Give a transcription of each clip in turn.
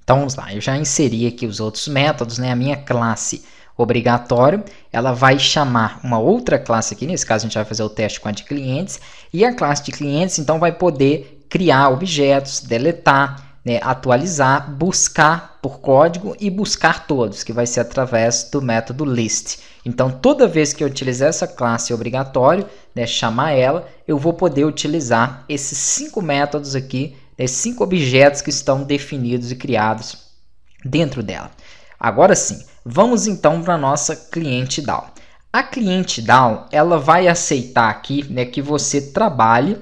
Então vamos lá, eu já inseri aqui os outros métodos, né? A minha classe obrigatório, ela vai chamar uma outra classe aqui, nesse caso a gente vai fazer o teste com a de clientes, e a classe de clientes então vai poder criar objetos, deletar, né, atualizar, buscar por código e buscar todos, que vai ser através do método list. Então toda vez que eu utilizar essa classe obrigatório, né, chamar ela, eu vou poder utilizar esses 5 métodos aqui, esses 5 objetos que estão definidos e criados dentro dela. Agora sim, vamos então para a nossa cliente DAO. A cliente DAO, ela vai aceitar aqui, né, que você trabalhe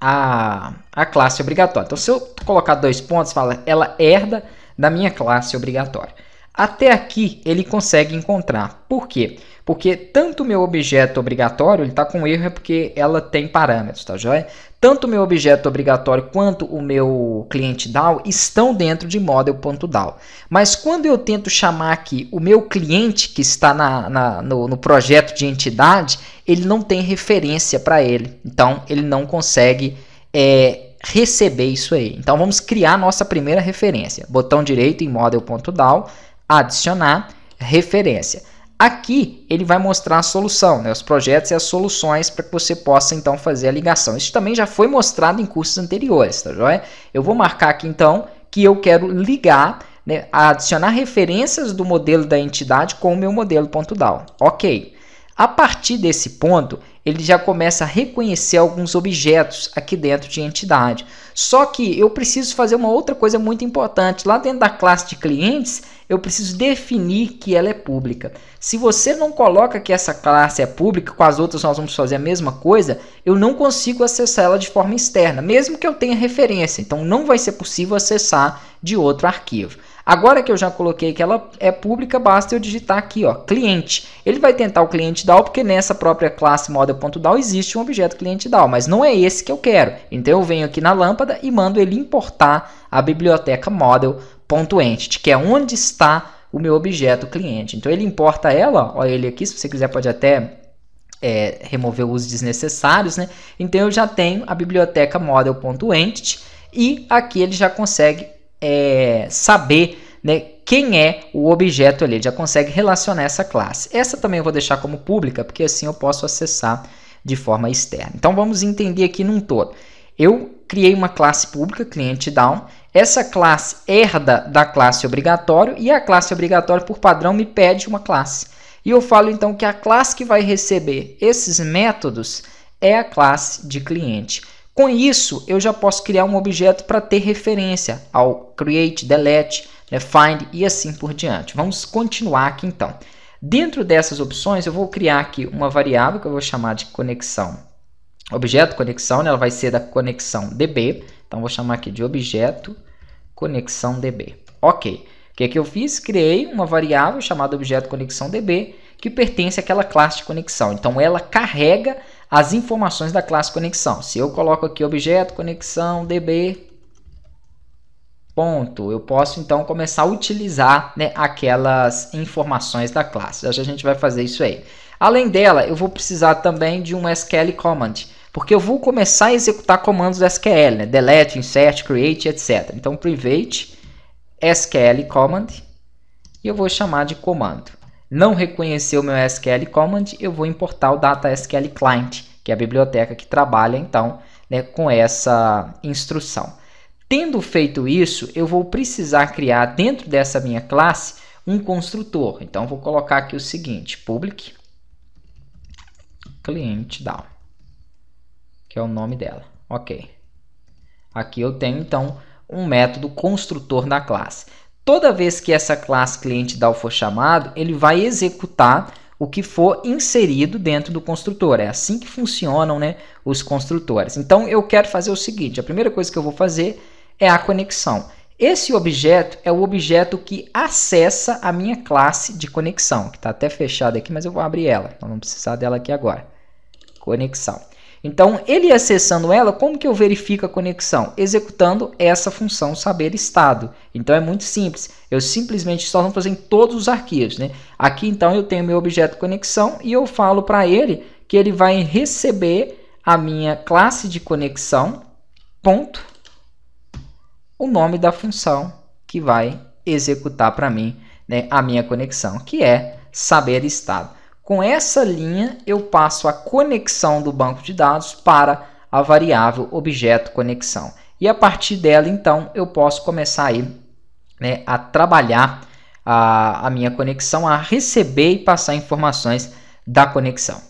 a classe obrigatória. Então, se eu colocar 2 pontos, fala, ela herda da minha classe obrigatória. Até aqui ele consegue encontrar. Por quê? Porque tanto o meu objeto obrigatório, ele está com erro, é porque ela tem parâmetros, tá joia? Tanto o meu objeto obrigatório quanto o meu cliente DAO estão dentro de model.dao. Mas quando eu tento chamar aqui o meu cliente que está no projeto de entidade, ele não tem referência para ele. Então, ele não consegue receber isso aí. Então, vamos criar a nossa primeira referência. Botão direito em model.dao, adicionar referência. Aqui ele vai mostrar a solução, né? Os projetos e as soluções para que você possa então fazer a ligação. Isso também já foi mostrado em cursos anteriores, tá joia? Eu vou marcar aqui então que eu quero ligar, né, adicionar referências do modelo da entidade com o meu modelo.dao. Ok. A partir desse ponto, ele já começa a reconhecer alguns objetos aqui dentro de entidade. Só que eu preciso fazer uma outra coisa muito importante. Lá dentro da classe de clientes, eu preciso definir que ela é pública. Se você não coloca que essa classe é pública, com as outras nós vamos fazer a mesma coisa, eu não consigo acessar ela de forma externa, mesmo que eu tenha referência. Então não vai ser possível acessar de outro arquivo. Agora que eu já coloquei que ela é pública, basta eu digitar aqui, ó, cliente. Ele vai tentar o cliente DAO, porque nessa própria classe model.dao existe um objeto cliente DAO, mas não é esse que eu quero. Então eu venho aqui na lâmpada e mando ele importar a biblioteca model.entity, que é onde está o meu objeto cliente. Então ele importa ela, ó, ele aqui, se você quiser pode até remover os desnecessários, né? Então eu já tenho a biblioteca model.entity e aqui ele já consegue saber, né, quem é o objeto ali, ele já consegue relacionar essa classe. Essa também eu vou deixar como pública, porque assim eu posso acessar de forma externa. Então vamos entender aqui num todo. Eu criei uma classe pública, cliente DAO, essa classe herda da classe obrigatório e a classe obrigatória por padrão me pede uma classe. E eu falo então que a classe que vai receber esses métodos é a classe de cliente. Com isso, eu já posso criar um objeto para ter referência ao create, delete, find e assim por diante. Vamos continuar aqui então. Dentro dessas opções, eu vou criar aqui uma variável que eu vou chamar de conexão. Objeto conexão, né, ela vai ser da conexão DB. Então, vou chamar aqui de objeto conexão DB. Ok. O que eu fiz? Criei uma variável chamada objeto conexão DB que pertence àquela classe de conexão. Então, ela carrega as informações da classe conexão. Se eu coloco aqui objeto conexão DB, ponto, eu posso então começar a utilizar, né, aquelas informações da classe. Já a gente vai fazer isso aí. Além dela, eu vou precisar também de um SQL command, porque eu vou começar a executar comandos SQL, né, delete, insert, create, etc. Então, private SQL command e eu vou chamar de comando. Não reconheceu o meu SQL command, eu vou importar o data SQL client, que é a biblioteca que trabalha então, né, com essa instrução. Tendo feito isso, eu vou precisar criar dentro dessa minha classe um construtor. Então vou colocar aqui o seguinte, public client DAO, que é o nome dela. Ok. Aqui eu tenho então um método construtor da classe. Toda vez que essa classe cliente DAO for chamado, ele vai executar o que for inserido dentro do construtor. É assim que funcionam, né, os construtores. Então, eu quero fazer o seguinte. A primeira coisa que eu vou fazer é a conexão. Esse objeto é o objeto que acessa a minha classe de conexão. Que está até fechada aqui, mas eu vou abrir ela. Não vamos precisar dela aqui agora. Conexão. Então, ele acessando ela, como que eu verifico a conexão? Executando essa função saber estado. Então, é muito simples. Eu simplesmente só vou fazer em todos os arquivos, né? Aqui, então, eu tenho meu objeto conexão e eu falo para ele que ele vai receber a minha classe de conexão, ponto, o nome da função que que vai executar para mim, né, a minha conexão, que é saber estado. Com essa linha, eu passo a conexão do banco de dados para a variável objeto conexão. E a partir dela, então, eu posso começar aí, né, a trabalhar a minha conexão, a receber e passar informações da conexão.